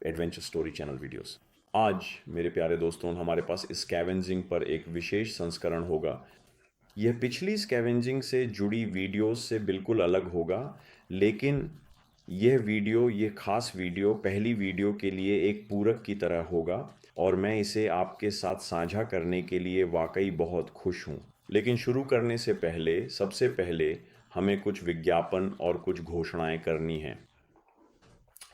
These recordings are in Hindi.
Adventure story channel videos. आज मेरे प्यारे दोस्तों हमारे पास स्कैवेंजिंग पर एक विशेष संस्करण होगा। यह पिछली स्कैवेंजिंग से जुड़ी वीडियोस से बिल्कुल अलग होगा, लेकिन ये खास वीडियो पहली वीडियो के लिए एक पूरक की तरह होगा और मैं इसे आपके साथ साझा करने के लिए वाकई बहुत खुश हूँ। लेकिन शुरू करने से पहले सबसे पहले हमें कुछ विज्ञापन और कुछ घोषणाएं करनी हैं।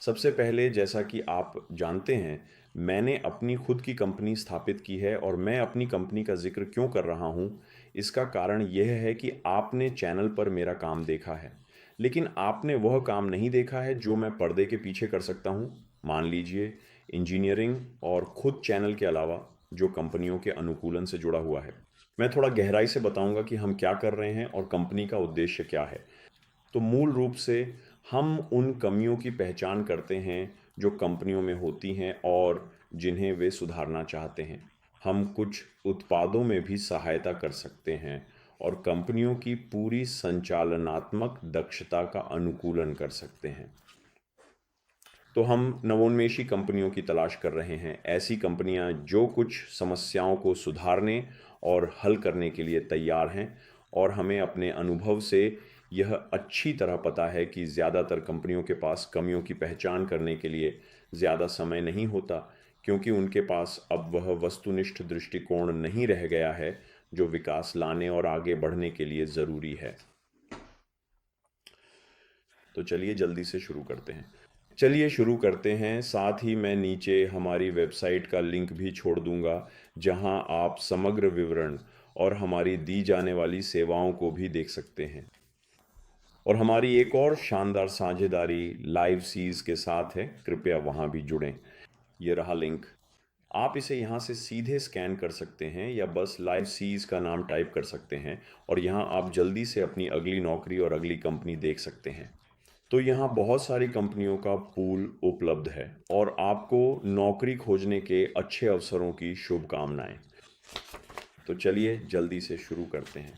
सबसे पहले, जैसा कि आप जानते हैं, मैंने अपनी खुद की कंपनी स्थापित की है और मैं अपनी कंपनी का जिक्र क्यों कर रहा हूँ, इसका कारण यह है कि आपने चैनल पर मेरा काम देखा है, लेकिन आपने वह काम नहीं देखा है जो मैं पर्दे के पीछे कर सकता हूँ। मान लीजिए इंजीनियरिंग और खुद चैनल के अलावा जो कंपनियों के अनुकूलन से जुड़ा हुआ है। मैं थोड़ा गहराई से बताऊंगा कि हम क्या कर रहे हैं और कंपनी का उद्देश्य क्या है। तो मूल रूप से हम उन कमियों की पहचान करते हैं जो कंपनियों में होती हैं और जिन्हें वे सुधारना चाहते हैं। हम कुछ उत्पादों में भी सहायता कर सकते हैं और कंपनियों की पूरी संचालनात्मक दक्षता का अनुकूलन कर सकते हैं। तो हम नवोन्मेषी कंपनियों की तलाश कर रहे हैं, ऐसी कंपनियां जो कुछ समस्याओं को सुधारने और हल करने के लिए तैयार हैं। और हमें अपने अनुभव से यह अच्छी तरह पता है कि ज़्यादातर कंपनियों के पास कमियों की पहचान करने के लिए ज़्यादा समय नहीं होता, क्योंकि उनके पास अब वह वस्तुनिष्ठ दृष्टिकोण नहीं रह गया है जो विकास लाने और आगे बढ़ने के लिए ज़रूरी है। तो चलिए जल्दी से शुरू करते हैं। साथ ही मैं नीचे हमारी वेबसाइट का लिंक भी छोड़ दूंगा, जहां आप समग्र विवरण और हमारी दी जाने वाली सेवाओं को भी देख सकते हैं। और हमारी एक और शानदार साझेदारी लाइव सीज के साथ है, कृपया वहां भी जुड़ें। ये रहा लिंक। आप इसे यहाँ से सीधे स्कैन कर सकते हैं या बस लाइव सीज का नाम टाइप कर सकते हैं और यहाँ आप जल्दी से अपनी अगली नौकरी और अगली कंपनी देख सकते हैं। तो यहाँ बहुत सारी कंपनियों का पूल उपलब्ध है और आपको नौकरी खोजने के अच्छे अवसरों की शुभकामनाएं। तो चलिए जल्दी से शुरू करते हैं।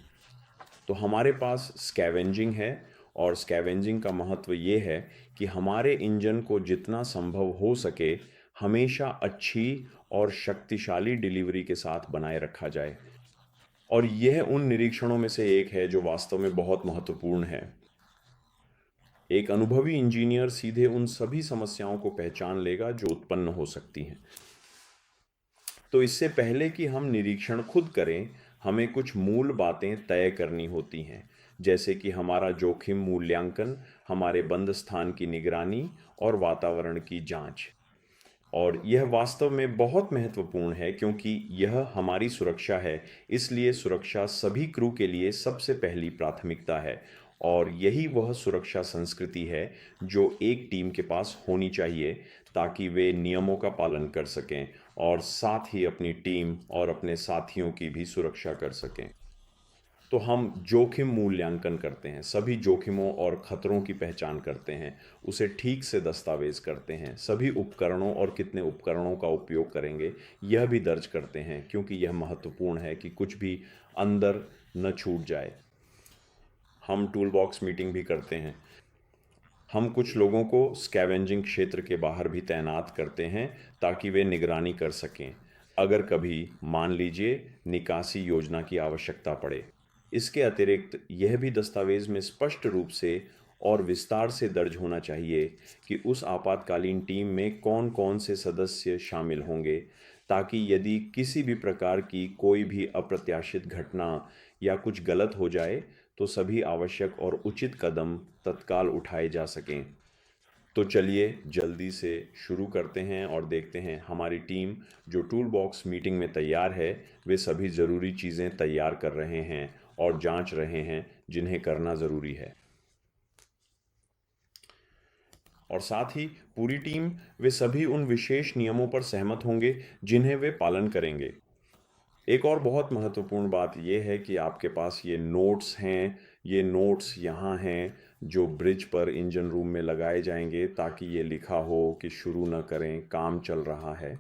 तो हमारे पास स्कैवेंजिंग है और स्कैवेंजिंग का महत्व ये है कि हमारे इंजन को जितना संभव हो सके हमेशा अच्छी और शक्तिशाली डिलीवरी के साथ बनाए रखा जाए। और यह उन निरीक्षणों में से एक है जो वास्तव में बहुत महत्वपूर्ण है। एक अनुभवी इंजीनियर सीधे उन सभी समस्याओं को पहचान लेगा जो उत्पन्न हो सकती हैं। तो इससे पहले कि हम निरीक्षण खुद करें, हमें कुछ मूल बातें तय करनी होती हैं, जैसे कि हमारा जोखिम मूल्यांकन, हमारे बंद स्थान की निगरानी और वातावरण की जांच। और यह वास्तव में बहुत महत्वपूर्ण है क्योंकि यह हमारी सुरक्षा है, इसलिए सुरक्षा सभी क्रू के लिए सबसे पहली प्राथमिकता है। और यही वह सुरक्षा संस्कृति है जो एक टीम के पास होनी चाहिए, ताकि वे नियमों का पालन कर सकें और साथ ही अपनी टीम और अपने साथियों की भी सुरक्षा कर सकें। तो हम जोखिम मूल्यांकन करते हैं, सभी जोखिमों और खतरों की पहचान करते हैं, उसे ठीक से दस्तावेज करते हैं, सभी उपकरणों और कितने उपकरणों का उपयोग करेंगे यह भी दर्ज करते हैं, क्योंकि यह महत्वपूर्ण है कि कुछ भी अंदर न छूट जाए। हम टूल बॉक्स मीटिंग भी करते हैं। हम कुछ लोगों को स्कैवेंजिंग क्षेत्र के बाहर भी तैनात करते हैं ताकि वे निगरानी कर सकें अगर कभी मान लीजिए निकासी योजना की आवश्यकता पड़े। इसके अतिरिक्त यह भी दस्तावेज में स्पष्ट रूप से और विस्तार से दर्ज होना चाहिए कि उस आपातकालीन टीम में कौन कौन से सदस्य शामिल होंगे, ताकि यदि किसी भी प्रकार की कोई भी अप्रत्याशित घटना या कुछ गलत हो जाए तो सभी आवश्यक और उचित कदम तत्काल उठाए जा सकें। तो चलिए जल्दी से शुरू करते हैं और देखते हैं हमारी टीम जो टूल बॉक्स मीटिंग में तैयार है, वे सभी ज़रूरी चीज़ें तैयार कर रहे हैं और जांच रहे हैं जिन्हें करना ज़रूरी है। और साथ ही पूरी टीम वे सभी उन विशेष नियमों पर सहमत होंगे जिन्हें वे पालन करेंगे। एक और बहुत महत्वपूर्ण बात यह है कि आपके पास ये नोट्स हैं, ये नोट्स यहाँ हैं जो ब्रिज पर इंजन रूम में लगाए जाएंगे, ताकि ये लिखा हो कि शुरू न करें, काम चल रहा है।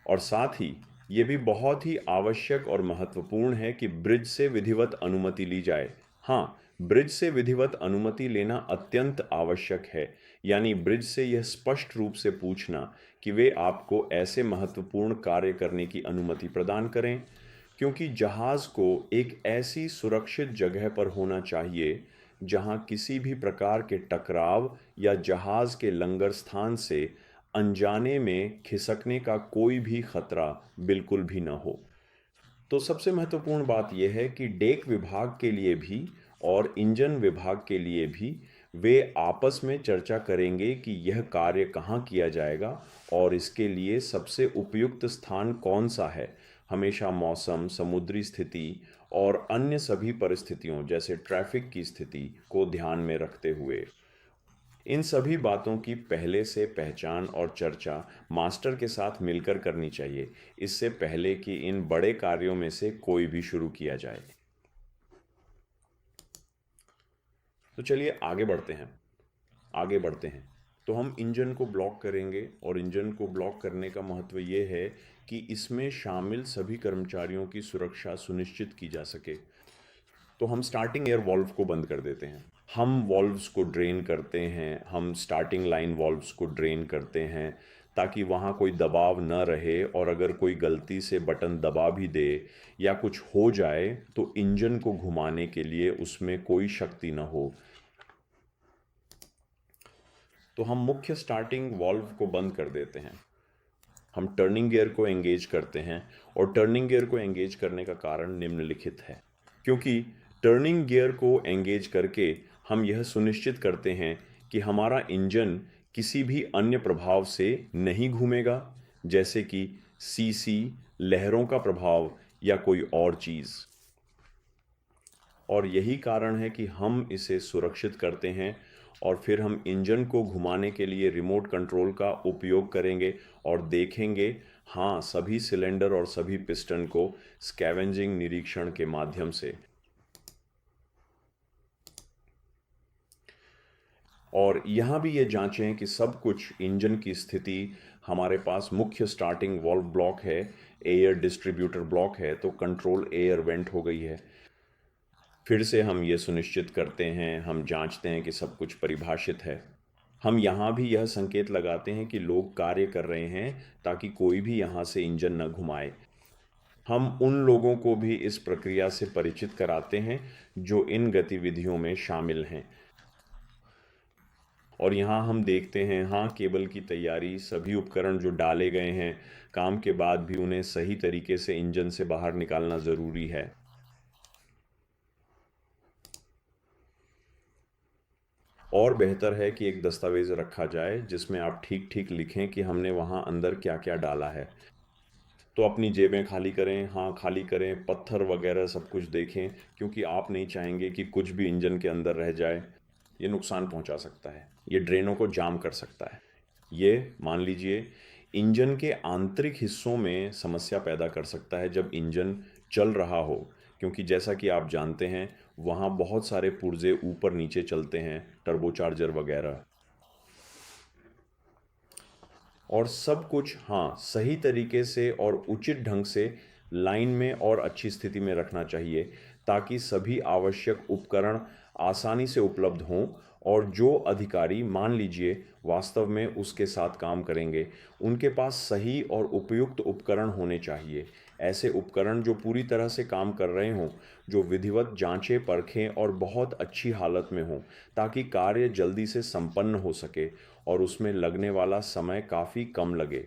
और साथ ही ये भी बहुत ही आवश्यक और महत्वपूर्ण है कि ब्रिज से विधिवत अनुमति ली जाए। हाँ, ब्रिज से विधिवत अनुमति लेना अत्यंत आवश्यक है, यानी ब्रिज से यह स्पष्ट रूप से पूछना कि वे आपको ऐसे महत्वपूर्ण कार्य करने की अनुमति प्रदान करें, क्योंकि जहाज को एक ऐसी सुरक्षित जगह पर होना चाहिए जहां किसी भी प्रकार के टकराव या जहाज के लंगर स्थान से अनजाने में खिसकने का कोई भी खतरा बिल्कुल भी न हो। तो सबसे महत्वपूर्ण बात यह है कि डेक विभाग के लिए भी और इंजन विभाग के लिए भी वे आपस में चर्चा करेंगे कि यह कार्य कहाँ किया जाएगा और इसके लिए सबसे उपयुक्त स्थान कौन सा है, हमेशा मौसम, समुद्री स्थिति और अन्य सभी परिस्थितियों जैसे ट्रैफिक की स्थिति को ध्यान में रखते हुए। इन सभी बातों की पहले से पहचान और चर्चा मास्टर के साथ मिलकर करनी चाहिए, इससे पहले कि इन बड़े कार्यों में से कोई भी शुरू किया जाए। तो चलिए आगे बढ़ते हैं। तो हम इंजन को ब्लॉक करेंगे और इंजन को ब्लॉक करने का महत्व ये है कि इसमें शामिल सभी कर्मचारियों की सुरक्षा सुनिश्चित की जा सके। तो हम स्टार्टिंग एयर वॉल्व को बंद कर देते हैं, हम वॉल्व्स को ड्रेन करते हैं, हम स्टार्टिंग लाइन वॉल्व्स को ड्रेन करते हैं ताकि वहाँ कोई दबाव न रहे, और अगर कोई गलती से बटन दबा भी दे या कुछ हो जाए तो इंजन को घुमाने के लिए उसमें कोई शक्ति न हो। तो हम मुख्य स्टार्टिंग वॉल्व को बंद कर देते हैं, हम टर्निंग गियर को एंगेज करते हैं, और टर्निंग गियर को एंगेज करने का कारण निम्नलिखित है। क्योंकि टर्निंग गियर को एंगेज करके हम यह सुनिश्चित करते हैं कि हमारा इंजन किसी भी अन्य प्रभाव से नहीं घूमेगा, जैसे कि सीसी, लहरों का प्रभाव या कोई और चीज़। और यही कारण है कि हम इसे सुरक्षित करते हैं और फिर हम इंजन को घुमाने के लिए रिमोट कंट्रोल का उपयोग करेंगे और देखेंगे, हाँ, सभी सिलेंडर और सभी पिस्टन को स्कैवेंजिंग निरीक्षण के माध्यम से। और यहाँ भी ये जांचें कि सब कुछ इंजन की स्थिति, हमारे पास मुख्य स्टार्टिंग वॉल्व ब्लॉक है, एयर डिस्ट्रीब्यूटर ब्लॉक है, तो कंट्रोल एयर वेंट हो गई है। फिर से हम ये सुनिश्चित करते हैं, हम जांचते हैं कि सब कुछ परिभाषित है। हम यहाँ भी यह संकेत लगाते हैं कि लोग कार्य कर रहे हैं ताकि कोई भी यहाँ से इंजन न घुमाए। हम उन लोगों को भी इस प्रक्रिया से परिचित कराते हैं जो इन गतिविधियों में शामिल हैं। और यहाँ हम देखते हैं, हाँ, केबल की तैयारी, सभी उपकरण जो डाले गए हैं, काम के बाद भी उन्हें सही तरीके से इंजन से बाहर निकालना ज़रूरी है। और बेहतर है कि एक दस्तावेज़ रखा जाए जिसमें आप ठीक ठीक लिखें कि हमने वहाँ अंदर क्या क्या डाला है। तो अपनी जेबें खाली करें, हाँ, खाली करें, पत्थर वगैरह सब कुछ देखें, क्योंकि आप नहीं चाहेंगे कि कुछ भी इंजन के अंदर रह जाए। ये नुकसान पहुंचा सकता है, ये ड्रेनों को जाम कर सकता है, ये मान लीजिए इंजन के आंतरिक हिस्सों में समस्या पैदा कर सकता है जब इंजन चल रहा हो, क्योंकि जैसा कि आप जानते हैं वहाँ बहुत सारे पुर्जे ऊपर नीचे चलते हैं, टर्बोचार्जर वगैरह। और सब कुछ, हाँ, सही तरीके से और उचित ढंग से लाइन में और अच्छी स्थिति में रखना चाहिए ताकि सभी आवश्यक उपकरण आसानी से उपलब्ध हों, और जो अधिकारी मान लीजिए वास्तव में उसके साथ काम करेंगे उनके पास सही और उपयुक्त उपकरण होने चाहिए। ऐसे उपकरण जो पूरी तरह से काम कर रहे हों, जो विधिवत जांचें परखें और बहुत अच्छी हालत में हों, ताकि कार्य जल्दी से संपन्न हो सके और उसमें लगने वाला समय काफ़ी कम लगे।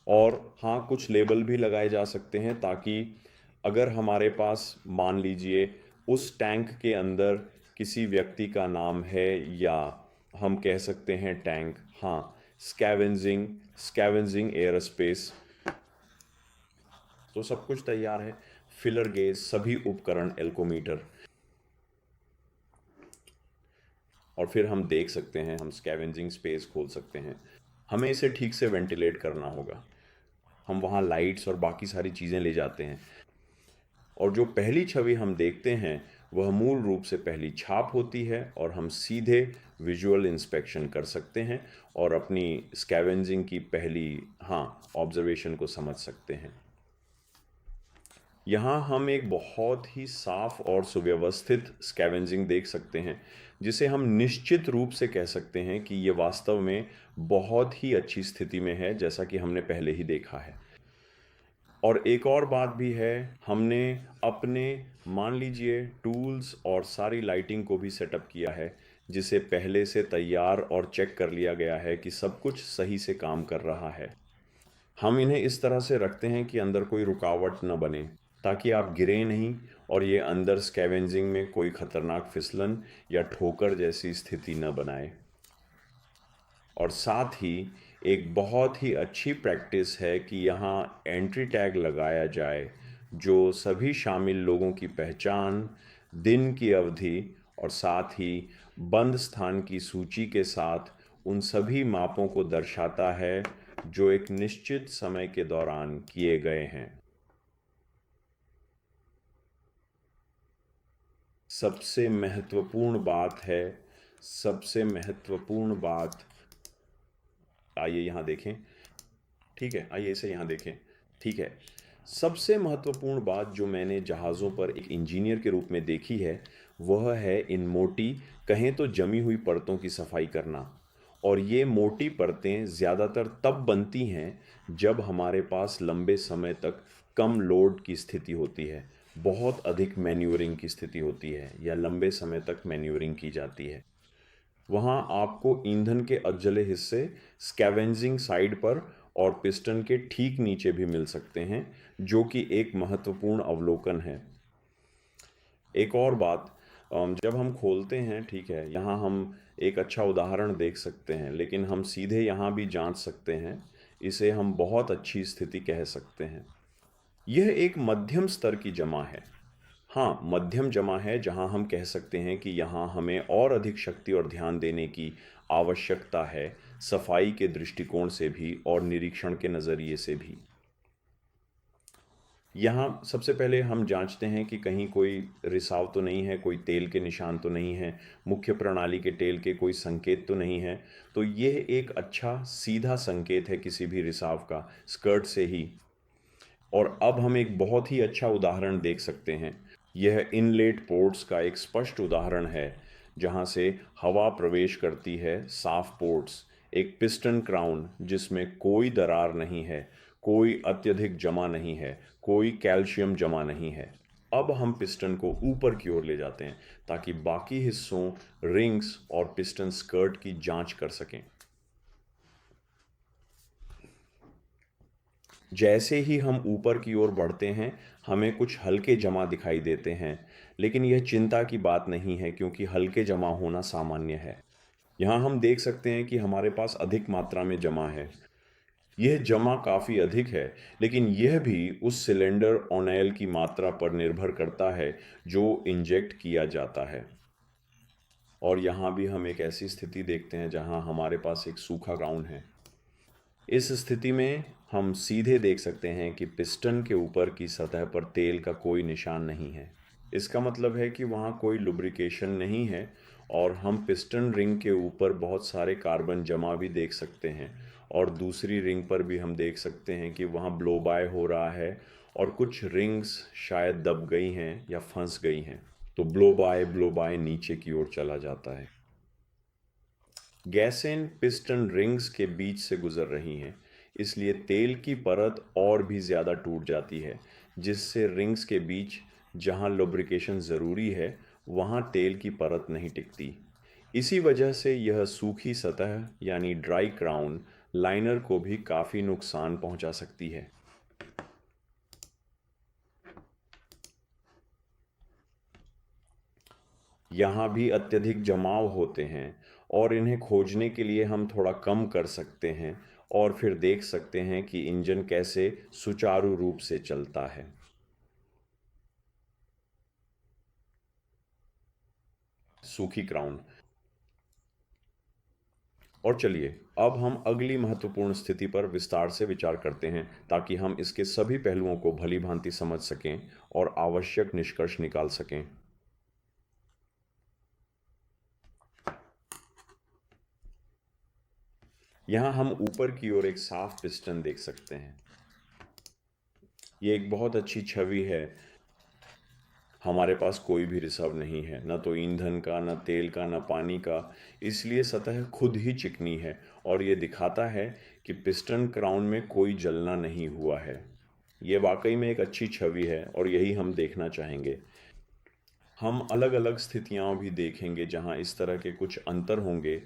और हाँ, कुछ लेबल भी लगाए जा सकते हैं ताकि अगर हमारे पास मान लीजिए उस टैंक के अंदर किसी व्यक्ति का नाम है, या हम कह सकते हैं टैंक, हाँ, स्कैवेंजिंग एयर स्पेस, तो सब कुछ तैयार है। फिलर गेज, सभी उपकरण, एल्कोमीटर, और फिर हम देख सकते हैं, हम स्कैवेंजिंग स्पेस खोल सकते हैं। हमें इसे ठीक से वेंटिलेट करना होगा। हम वहाँ लाइट्स और बाकी सारी चीज़ें ले जाते हैं, और जो पहली छवि हम देखते हैं वह मूल रूप से पहली छाप होती है, और हम सीधे विजुअल इंस्पेक्शन कर सकते हैं और अपनी स्कैवेंजिंग की पहली, हाँ, ऑब्जर्वेशन को समझ सकते हैं। यहाँ हम एक बहुत ही साफ और सुव्यवस्थित स्कैवेंजिंग देख सकते हैं, जिसे हम निश्चित रूप से कह सकते हैं कि ये वास्तव में बहुत ही अच्छी स्थिति में है, जैसा कि हमने पहले ही देखा है। और एक और बात भी है, हमने अपने मान लीजिए टूल्स और सारी लाइटिंग को भी सेटअप किया है, जिसे पहले से तैयार और चेक कर लिया गया है कि सब कुछ सही से काम कर रहा है। हम इन्हें इस तरह से रखते हैं कि अंदर कोई रुकावट न बने, ताकि आप गिरें नहीं और ये अंदर स्कैवेंजिंग में कोई खतरनाक फिसलन या ठोकर जैसी स्थिति न बनाए। और साथ ही एक बहुत ही अच्छी प्रैक्टिस है कि यहाँ एंट्री टैग लगाया जाए, जो सभी शामिल लोगों की पहचान, दिन की अवधि और साथ ही बंद स्थान की सूची के साथ उन सभी मापों को दर्शाता है जो एक निश्चित समय के दौरान किए गए हैं। सबसे महत्वपूर्ण बात है, सबसे महत्वपूर्ण बात, आइए यहाँ देखें। ठीक है, आइए इसे यहाँ देखें। ठीक है, सबसे महत्वपूर्ण बात जो मैंने जहाज़ों पर एक इंजीनियर के रूप में देखी है, वह है इन मोटी, कहें तो जमी हुई परतों की सफाई करना। और ये मोटी परतें ज़्यादातर तब बनती हैं जब हमारे पास लंबे समय तक कम लोड की स्थिति होती है, बहुत अधिक मैन्यूरिंग की स्थिति होती है या लंबे समय तक मैन्यूरिंग की जाती है। वहाँ आपको ईंधन के अधजले हिस्से स्कैवेंजिंग साइड पर और पिस्टन के ठीक नीचे भी मिल सकते हैं, जो कि एक महत्वपूर्ण अवलोकन है। एक और बात, जब हम खोलते हैं, ठीक है, यहाँ हम एक अच्छा उदाहरण देख सकते हैं, लेकिन हम सीधे यहाँ भी जांच सकते हैं। इसे हम बहुत अच्छी स्थिति कह सकते हैं। यह एक मध्यम स्तर की जमा है। हाँ, मध्यम जमा है, जहाँ हम कह सकते हैं कि यहाँ हमें और अधिक शक्ति और ध्यान देने की आवश्यकता है, सफाई के दृष्टिकोण से भी और निरीक्षण के नज़रिए से भी। यहाँ सबसे पहले हम जांचते हैं कि कहीं कोई रिसाव तो नहीं है, कोई तेल के निशान तो नहीं है, मुख्य प्रणाली के तेल के कोई संकेत तो नहीं है। तो यह एक अच्छा सीधा संकेत है किसी भी रिसाव का, स्कर्ट से ही। और अब हम एक बहुत ही अच्छा उदाहरण देख सकते हैं। यह इनलेट पोर्ट्स का एक स्पष्ट उदाहरण है, जहां से हवा प्रवेश करती है, साफ पोर्ट्स, एक पिस्टन क्राउन जिसमें कोई दरार नहीं है, कोई अत्यधिक जमा नहीं है, कोई कैल्शियम जमा नहीं है। अब हम पिस्टन को ऊपर की ओर ले जाते हैं ताकि बाकी हिस्सों, रिंग्स और पिस्टन स्कर्ट की जांच कर सकें। जैसे ही हम ऊपर की ओर बढ़ते हैं, हमें कुछ हल्के जमा दिखाई देते हैं, लेकिन यह चिंता की बात नहीं है क्योंकि हल्के जमा होना सामान्य है। यहाँ हम देख सकते हैं कि हमारे पास अधिक मात्रा में जमा है। यह जमा काफ़ी अधिक है, लेकिन यह भी उस सिलेंडर ऑयल की मात्रा पर निर्भर करता है जो इंजेक्ट किया जाता है। और यहाँ भी हम एक ऐसी स्थिति देखते हैं जहाँ हमारे पास एक सूखा ग्राउंड है। इस स्थिति में हम सीधे देख सकते हैं कि पिस्टन के ऊपर की सतह पर तेल का कोई निशान नहीं है। इसका मतलब है कि वहाँ कोई लुब्रिकेशन नहीं है। और हम पिस्टन रिंग के ऊपर बहुत सारे कार्बन जमा भी देख सकते हैं, और दूसरी रिंग पर भी हम देख सकते हैं कि वहाँ ब्लो बाय हो रहा है और कुछ रिंग्स शायद दब गई हैं या फंस गई हैं। तो ब्लो बाय नीचे की ओर चला जाता है। गैसें पिस्टन रिंग्स के बीच से गुजर रही हैं, इसलिए तेल की परत और भी ज़्यादा टूट जाती है, जिससे रिंग्स के बीच जहां लुब्रिकेशन ज़रूरी है, वहां तेल की परत नहीं टिकती। इसी वजह से यह सूखी सतह यानी ड्राई क्राउन लाइनर को भी काफ़ी नुकसान पहुंचा सकती है। यहाँ भी अत्यधिक जमाव होते हैं, और इन्हें खोजने के लिए हम थोड़ा कम कर सकते हैं और फिर देख सकते हैं कि इंजन कैसे सुचारू रूप से चलता है। सूखी क्राउन। और चलिए, अब हम अगली महत्वपूर्ण स्थिति पर विस्तार से विचार करते हैं, ताकि हम इसके सभी पहलुओं को भली भांति समझ सकें और आवश्यक निष्कर्ष निकाल सकें। यहाँ हम ऊपर की ओर एक साफ पिस्टन देख सकते हैं। ये एक बहुत अच्छी छवि है। हमारे पास कोई भी रिजर्व नहीं है, ना तो ईंधन का, ना तेल का, ना पानी का। इसलिए सतह खुद ही चिकनी है और ये दिखाता है कि पिस्टन क्राउन में कोई जलना नहीं हुआ है। ये वाकई में एक अच्छी छवि है और यही हम देखना चाहेंगे। हम अलग अलग स्थितियां भी देखेंगे जहां इस तरह के कुछ अंतर होंगे।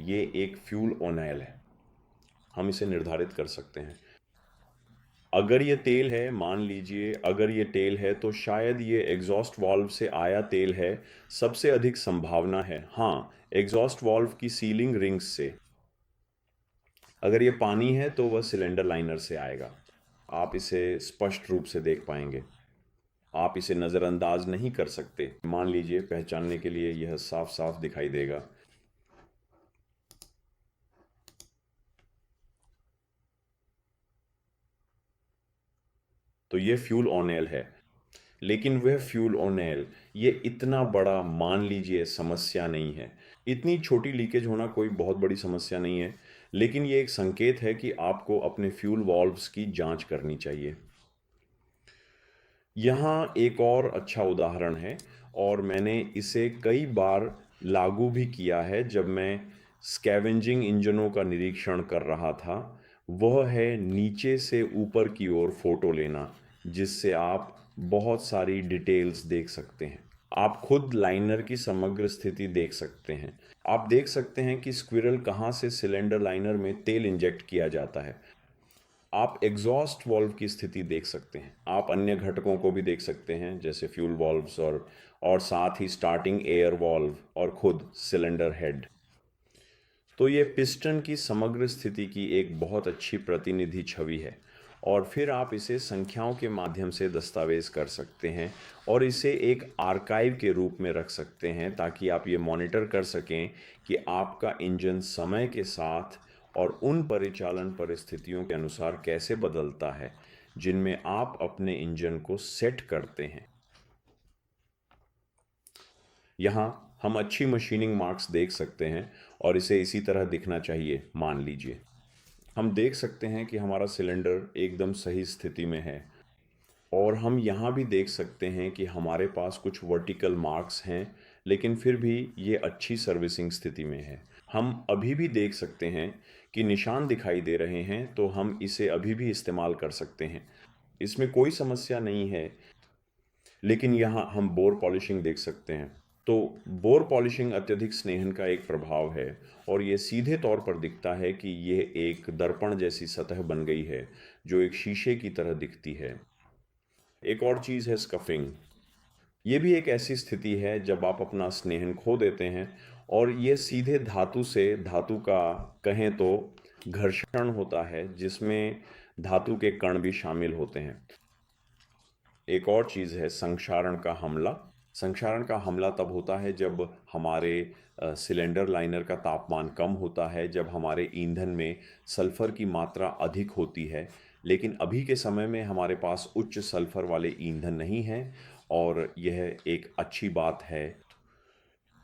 ये एक फ्यूल ओनेल है, हम इसे निर्धारित कर सकते हैं। अगर ये तेल है, मान लीजिए अगर ये तेल है तो शायद ये एग्जॉस्ट वाल्व से आया तेल है। सबसे अधिक संभावना है, हाँ, एग्जॉस्ट वाल्व की सीलिंग रिंग्स से। अगर ये पानी है तो वह सिलेंडर लाइनर से आएगा। आप इसे स्पष्ट रूप से देख पाएंगे, आप इसे नज़रअंदाज नहीं कर सकते। मान लीजिए पहचानने के लिए यह साफ साफ दिखाई देगा। तो ये फ्यूल ऑनेल है, लेकिन वह फ्यूल ऑनेल ये इतना बड़ा, मान लीजिए, समस्या नहीं है। इतनी छोटी लीकेज होना कोई बहुत बड़ी समस्या नहीं है, लेकिन ये एक संकेत है कि आपको अपने फ्यूल वाल्व्स की जांच करनी चाहिए। यहाँ एक और अच्छा उदाहरण है और मैंने इसे कई बार लागू भी किया है जब मैं स्कैवेंजिंग इंजनों का निरीक्षण कर रहा था। वह है नीचे से ऊपर की ओर फोटो लेना, जिससे आप बहुत सारी डिटेल्स देख सकते हैं। आप खुद लाइनर की समग्र स्थिति देख सकते हैं। आप देख सकते हैं कि स्क्विरल कहाँ से सिलेंडर लाइनर में तेल इंजेक्ट किया जाता है। आप एग्जॉस्ट वाल्व की स्थिति देख सकते हैं। आप अन्य घटकों को भी देख सकते हैं, जैसे फ्यूल वाल्व्स और साथ ही स्टार्टिंग एयर वाल्व और खुद सिलेंडर हेड। तो ये पिस्टन की समग्र स्थिति की एक बहुत अच्छी प्रतिनिधि छवि है और फिर आप इसे संख्याओं के माध्यम से दस्तावेज कर सकते हैं और इसे एक आर्काइव के रूप में रख सकते हैं, ताकि आप ये मॉनिटर कर सकें कि आपका इंजन समय के साथ और उन परिचालन परिस्थितियों के अनुसार कैसे बदलता है जिनमें आप अपने इंजन को सेट करते हैं। यहाँ हम अच्छी मशीनिंग मार्क्स देख सकते हैं और इसे इसी तरह दिखना चाहिए। मान लीजिए हम देख सकते हैं कि हमारा सिलेंडर एकदम सही स्थिति में है और हम यहाँ भी देख सकते हैं कि हमारे पास कुछ वर्टिकल मार्क्स हैं, लेकिन फिर भी ये अच्छी सर्विसिंग स्थिति में है। हम अभी भी देख सकते हैं कि निशान दिखाई दे रहे हैं, तो हम इसे अभी भी इस्तेमाल कर सकते हैं, इसमें कोई समस्या नहीं है। लेकिन यहाँ हम बोर पॉलिशिंग देख सकते हैं। तो बोर पॉलिशिंग अत्यधिक स्नेहन का एक प्रभाव है और ये सीधे तौर पर दिखता है कि ये एक दर्पण जैसी सतह बन गई है जो एक शीशे की तरह दिखती है। एक और चीज़ है स्कफिंग। ये भी एक ऐसी स्थिति है जब आप अपना स्नेहन खो देते हैं और ये सीधे धातु से धातु का, कहें तो, घर्षण होता है, जिसमें धातु के कण भी शामिल होते हैं। एक और चीज़ है संक्षारण का हमला। संक्षारण का हमला तब होता है जब हमारे सिलेंडर लाइनर का तापमान कम होता है, जब हमारे ईंधन में सल्फर की मात्रा अधिक होती है। लेकिन अभी के समय में हमारे पास उच्च सल्फर वाले ईंधन नहीं हैं और यह एक अच्छी बात है।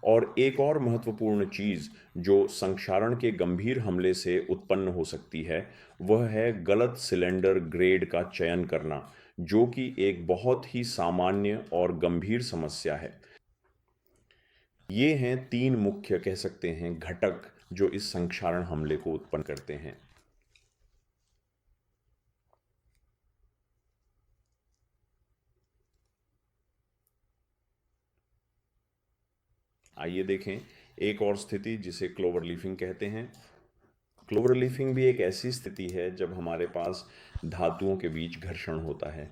और एक और महत्वपूर्ण चीज़ जो संक्षारण के गंभीर हमले से उत्पन्न हो सकती है, वह है गलत सिलेंडर ग्रेड का चयन करना, जो कि एक बहुत ही सामान्य और गंभीर समस्या है। ये हैं तीन मुख्य, कह सकते हैं, घटक जो इस संक्षारण हमले को उत्पन्न करते हैं। आइए देखें एक और स्थिति जिसे क्लोवर लीफिंग कहते हैं। क्लोवर लीफिंग भी एक ऐसी स्थिति है जब हमारे पास धातुओं के बीच घर्षण होता है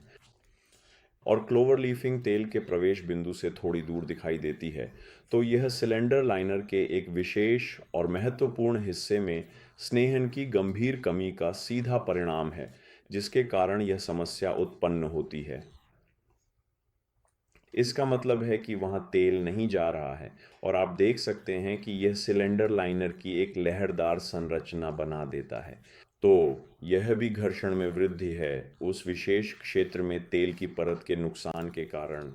और क्लोवर लीफिंग तेल के प्रवेश बिंदु से थोड़ी दूर दिखाई देती है। तो यह सिलेंडर लाइनर के एक विशेष और महत्वपूर्ण हिस्से में स्नेहन की गंभीर कमी का सीधा परिणाम है, जिसके कारण यह समस्या उत्पन्न होती है। इसका मतलब है कि वहाँ तेल नहीं जा रहा है और आप देख सकते हैं कि यह सिलेंडर लाइनर की एक लहरदार संरचना बना देता है। तो यह भी घर्षण में वृद्धि है उस विशेष क्षेत्र में तेल की परत के नुकसान के कारण।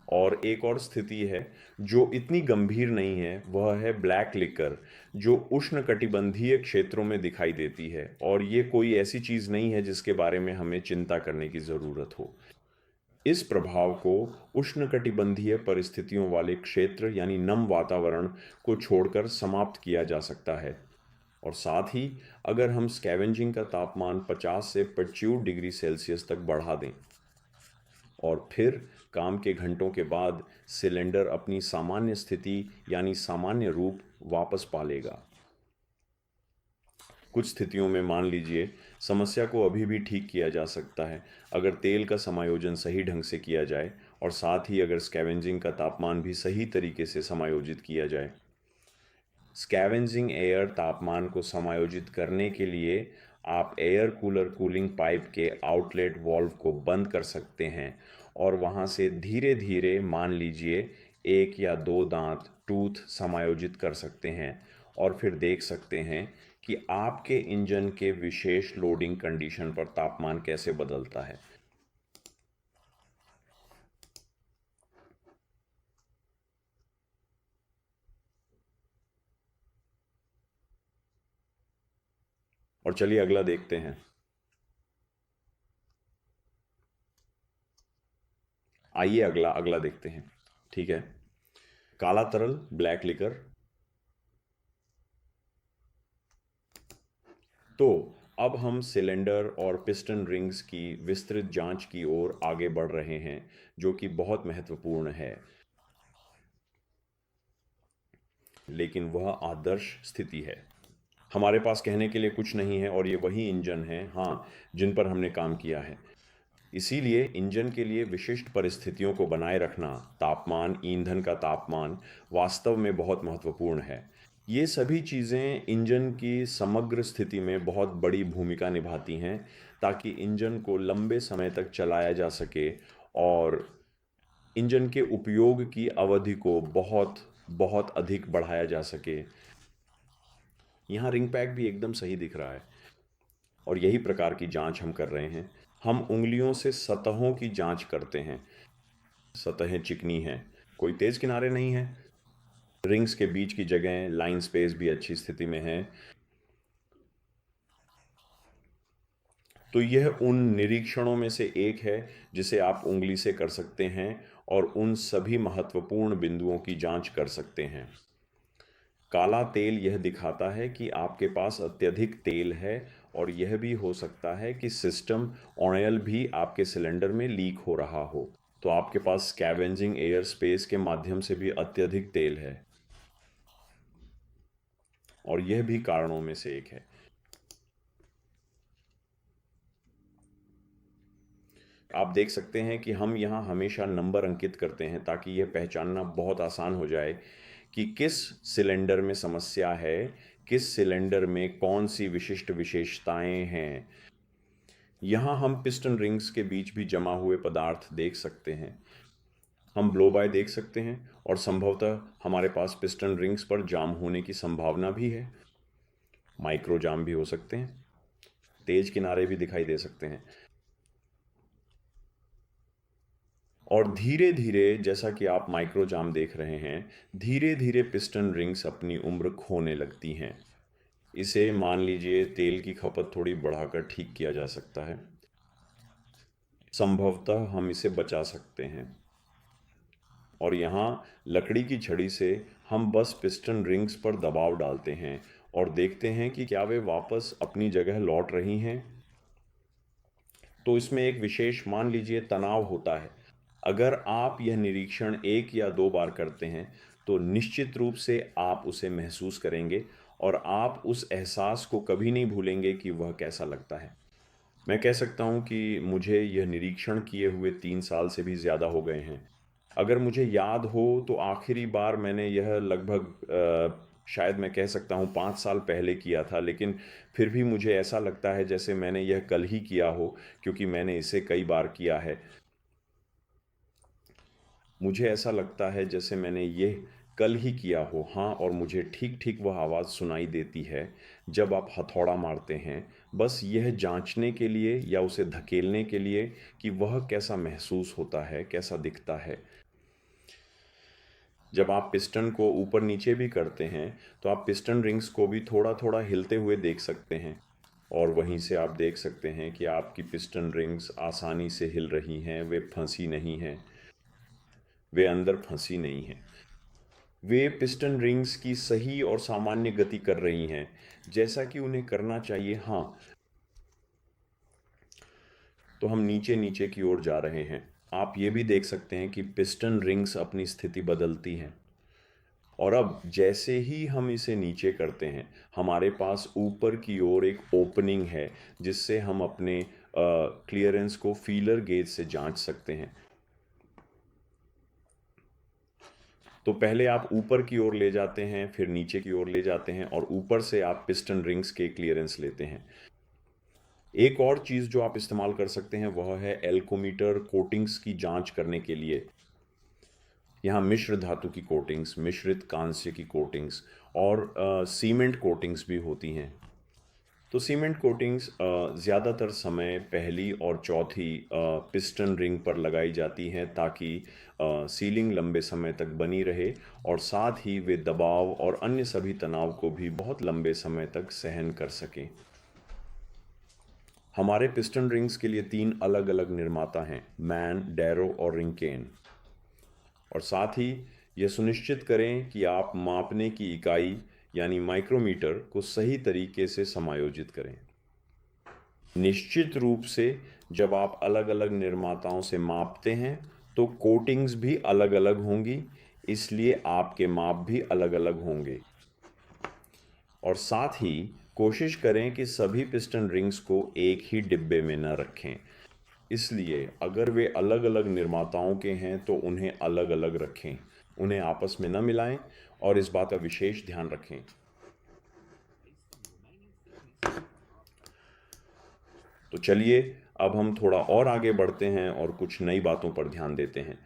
और एक और स्थिति है जो इतनी गंभीर नहीं है, वह है ब्लैक लिकर, जो उष्णकटिबंधीय क्षेत्रों में दिखाई देती है, और ये कोई ऐसी चीज़ नहीं है जिसके बारे में हमें चिंता करने की ज़रूरत हो। इस प्रभाव को उष्णकटिबंधीय परिस्थितियों वाले क्षेत्र यानी नम वातावरण को छोड़कर समाप्त किया जा सकता है। और साथ ही अगर हम स्कैवेंजिंग का तापमान 50 से 25 डिग्री सेल्सियस तक बढ़ा दें और फिर काम के घंटों के बाद सिलेंडर अपनी सामान्य स्थिति यानी सामान्य रूप वापस पा लेगा। कुछ स्थितियों में मान लीजिए समस्या को अभी भी ठीक किया जा सकता है अगर तेल का समायोजन सही ढंग से किया जाए और साथ ही अगर स्कैवेंजिंग का तापमान भी सही तरीके से समायोजित किया जाए। स्कैवेंजिंग एयर तापमान को समायोजित करने के लिए आप एयर कूलर कूलिंग पाइप के आउटलेट वाल्व को बंद कर सकते हैं और वहां से धीरे धीरे मान लीजिए 1 या 2 दांत टूथ समायोजित कर सकते हैं और फिर देख सकते हैं कि आपके इंजन के विशेष लोडिंग कंडीशन पर तापमान कैसे बदलता है। और चलिए अगला देखते हैं। आइए अगला अगला देखते हैं। ठीक है, काला तरल ब्लैक लिकर। तो अब हम सिलेंडर और पिस्टन रिंग्स की विस्तृत जांच की ओर आगे बढ़ रहे हैं, जो कि बहुत महत्वपूर्ण है, लेकिन वह आदर्श स्थिति है। हमारे पास कहने के लिए कुछ नहीं है और ये वही इंजन हैं, हाँ, जिन पर हमने काम किया है। इसीलिए इंजन के लिए विशिष्ट परिस्थितियों को बनाए रखना, तापमान, ईंधन का तापमान, वास्तव में बहुत महत्वपूर्ण है। ये सभी चीज़ें इंजन की समग्र स्थिति में बहुत बड़ी भूमिका निभाती हैं ताकि इंजन को लंबे समय तक चलाया जा सके और इंजन के उपयोग की अवधि को बहुत बहुत अधिक बढ़ाया जा सके। यहाँ रिंग पैक भी एकदम सही दिख रहा है और यही प्रकार की जांच हम कर रहे हैं। हम उंगलियों से सतहों की जांच करते हैं। सतहें चिकनी हैं, कोई तेज किनारे नहीं हैं, रिंग्स के बीच की जगह लाइन स्पेस भी अच्छी स्थिति में है। तो यह उन निरीक्षणों में से एक है जिसे आप उंगली से कर सकते हैं और उन सभी महत्वपूर्ण बिंदुओं की जांच कर सकते हैं। काला तेल यह दिखाता है कि आपके पास अत्यधिक तेल है और यह भी हो सकता है कि सिस्टम ऑयल भी आपके सिलेंडर में लीक हो रहा हो। तो आपके पास स्कैवेंजिंग एयर स्पेस के माध्यम से भी अत्यधिक तेल है और यह भी कारणों में से एक है। आप देख सकते हैं कि हम यहाँ हमेशा नंबर अंकित करते हैं ताकि यह पहचानना बहुत आसान हो जाए कि किस सिलेंडर में समस्या है, किस सिलेंडर में कौन सी विशिष्ट विशेषताएं हैं। यहाँ हम पिस्टन रिंग्स के बीच भी जमा हुए पदार्थ देख सकते हैं। हम ब्लो बाय देख सकते हैं और संभवतः हमारे पास पिस्टन रिंग्स पर जाम होने की संभावना भी है। माइक्रो जाम भी हो सकते हैं, तेज किनारे भी दिखाई दे सकते हैं। और धीरे धीरे, जैसा कि आप माइक्रो जाम देख रहे हैं, धीरे धीरे पिस्टन रिंग्स अपनी उम्र खोने लगती हैं। इसे मान लीजिए तेल की खपत थोड़ी बढ़ाकर ठीक किया जा सकता है। संभवतः हम इसे बचा सकते हैं। और यहाँ लकड़ी की छड़ी से हम बस पिस्टन रिंग्स पर दबाव डालते हैं और देखते हैं कि क्या वे वापस अपनी जगह लौट रही हैं। तो इसमें एक विशेष, मान लीजिए, तनाव होता है। अगर आप यह निरीक्षण 1 या 2 बार करते हैं तो निश्चित रूप से आप उसे महसूस करेंगे और आप उस एहसास को कभी नहीं भूलेंगे कि वह कैसा लगता है। मैं कह सकता हूँ कि मुझे यह निरीक्षण किए हुए 3 साल से भी ज़्यादा हो गए हैं। अगर मुझे याद हो तो आखिरी बार मैंने यह लगभग शायद मैं कह सकता हूँ 5 साल पहले किया था, लेकिन फिर भी मुझे ऐसा लगता है जैसे मैंने यह कल ही किया हो, क्योंकि मैंने इसे कई बार किया है। मुझे ऐसा लगता है जैसे मैंने ये कल ही किया हो, हाँ। और मुझे ठीक ठीक वह आवाज़ सुनाई देती है जब आप हथौड़ा मारते हैं, बस यह जांचने के लिए या उसे धकेलने के लिए कि वह कैसा महसूस होता है, कैसा दिखता है। जब आप पिस्टन को ऊपर नीचे भी करते हैं तो आप पिस्टन रिंग्स को भी थोड़ा थोड़ा हिलते हुए देख सकते हैं, और वहीं से आप देख सकते हैं कि आपकी पिस्टन रिंग्स आसानी से हिल रही हैं, वे फंसी नहीं हैं, वे अंदर फंसी नहीं हैं। वे पिस्टन रिंग्स की सही और सामान्य गति कर रही हैं, जैसा कि उन्हें करना चाहिए। हाँ, तो हम नीचे नीचे की ओर जा रहे हैं। आप ये भी देख सकते हैं कि पिस्टन रिंग्स अपनी स्थिति बदलती हैं, और अब जैसे ही हम इसे नीचे करते हैं हमारे पास ऊपर की ओर एक ओपनिंग है, जिससे हम अपने क्लियरेंस को फीलर गेज से जांच सकते हैं। तो पहले आप ऊपर की ओर ले जाते हैं, फिर नीचे की ओर ले जाते हैं, और ऊपर से आप पिस्टन रिंग्स के क्लियरेंस लेते हैं। एक और चीज़ जो आप इस्तेमाल कर सकते हैं वह है एल्कोमीटर कोटिंग्स की जांच करने के लिए। यहाँ मिश्र धातु की कोटिंग्स, मिश्रित कांस्य की कोटिंग्स और सीमेंट कोटिंग्स भी होती हैं। तो सीमेंट कोटिंग्स ज़्यादातर समय पहली और चौथी पिस्टन रिंग पर लगाई जाती हैं, ताकि सीलिंग लंबे समय तक बनी रहे और साथ ही वे दबाव और अन्य सभी तनाव को भी बहुत लंबे समय तक सहन कर सकें। हमारे पिस्टन रिंग्स के लिए 3 अलग अलग निर्माता हैं, मैन, डैरो और रिंकेन। और साथ ही यह सुनिश्चित करें कि आप मापने की इकाई यानी माइक्रोमीटर को सही तरीके से समायोजित करें। निश्चित रूप से जब आप अलग अलग निर्माताओं से मापते हैं तो कोटिंग्स भी अलग अलग होंगी, इसलिए आपके माप भी अलग अलग होंगे। और साथ ही कोशिश करें कि सभी पिस्टन रिंग्स को एक ही डिब्बे में न रखें, इसलिए अगर वे अलग अलग निर्माताओं के हैं तो उन्हें अलग अलग रखें, उन्हें आपस में न मिलाएं, और इस बात का विशेष ध्यान रखें। तो चलिए अब हम थोड़ा और आगे बढ़ते हैं और कुछ नई बातों पर ध्यान देते हैं।